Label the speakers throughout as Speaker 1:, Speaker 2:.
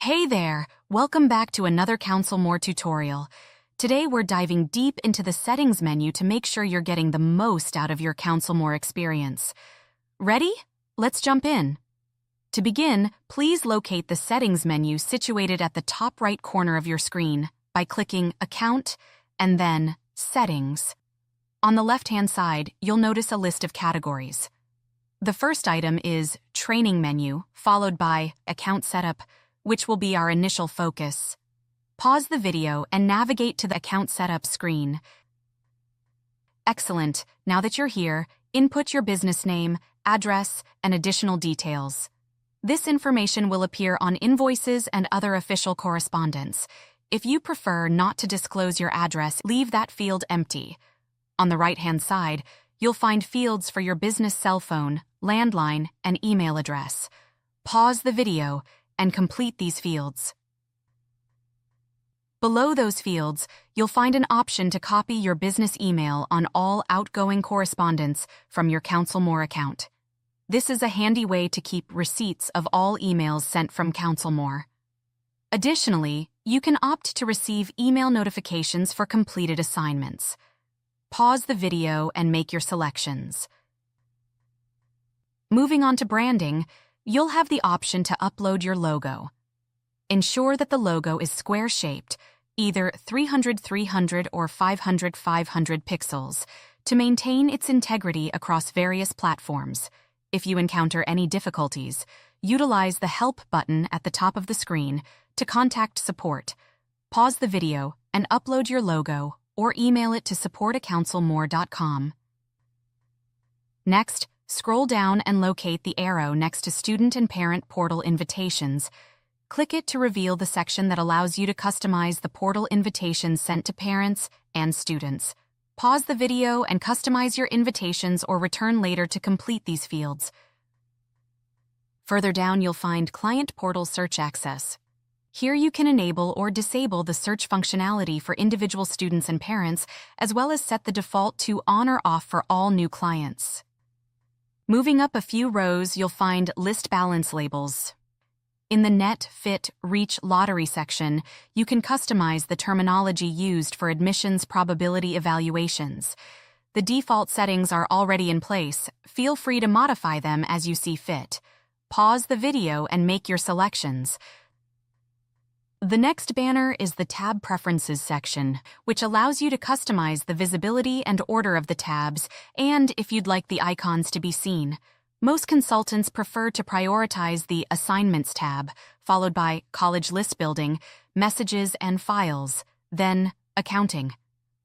Speaker 1: Hey there! Welcome back to another CounselMore tutorial. Today we're diving deep into the settings menu to make sure you're getting the most out of your CounselMore experience. Ready? Let's jump in. To begin, please locate the settings menu situated at the top right corner of your screen by clicking Account and then Settings. On the left-hand side, you'll notice a list of categories. The first item is Training Menu, followed by Account Setup, which will be our initial focus. Pause the video and navigate to the Account Setup screen. Excellent. Now that you're here, input your business name, address, and additional details. This information will appear on invoices and other official correspondence. If you prefer not to disclose your address, leave that field empty. On the right-hand side, you'll find fields for your business cell phone, landline, and email address. Pause the video and complete these fields. Below those fields, you'll find an option to copy your business email on all outgoing correspondence from your CounselMore account. This is a handy way to keep receipts of all emails sent from CounselMore. Additionally, you can opt to receive email notifications for completed assignments. Pause the video and make your selections. Moving on to branding, you'll have the option to upload your logo. Ensure that the logo is square-shaped, either 300-300 or 500-500 pixels, to maintain its integrity across various platforms. If you encounter any difficulties, utilize the Help button at the top of the screen to contact support. Pause the video and upload your logo or email it to support@counselmore.com. Next, scroll down and locate the arrow next to Student and Parent Portal Invitations. Click it to reveal the section that allows you to customize the portal invitations sent to parents and students. Pause the video and customize your invitations or return later to complete these fields. Further down, you'll find Client Portal Search Access. Here you can enable or disable the search functionality for individual students and parents, as well as set the default to on or off for all new clients. Moving up a few rows, you'll find List Balance labels. In the Net, Fit, Reach Lottery section, you can customize the terminology used for admissions probability evaluations. The default settings are already in place. Feel free to modify them as you see fit. Pause the video and make your selections. The next banner is the Tab Preferences section, which allows you to customize the visibility and order of the tabs, and if you'd like the icons to be seen. Most consultants prefer to prioritize the Assignments tab, followed by College List Building, Messages and Files, then Accounting.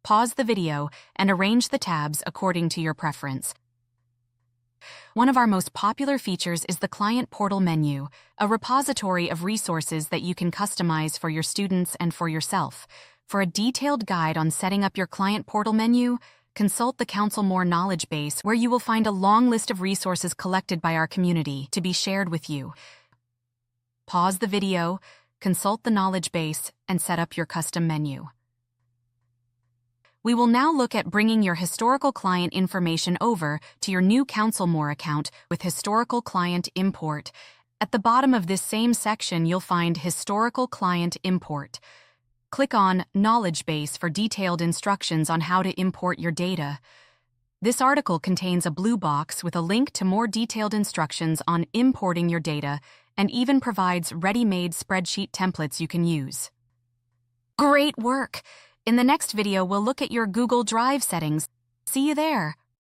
Speaker 1: Pause the video and arrange the tabs according to your preference. One of our most popular features is the Client Portal menu, a repository of resources that you can customize for your students and for yourself. For a detailed guide on setting up your Client Portal menu, consult the CounselMore Knowledge Base, where you will find a long list of resources collected by our community to be shared with you. Pause the video, consult the Knowledge Base, and set up your custom menu. We will now look at bringing your historical client information over to your new CounselMore account with Historical Client Import. At the bottom of this same section, you'll find Historical Client Import. Click on Knowledge Base for detailed instructions on how to import your data. This article contains a blue box with a link to more detailed instructions on importing your data and even provides ready-made spreadsheet templates you can use. Great work! In the next video, we'll look at your Google Drive settings. See you there!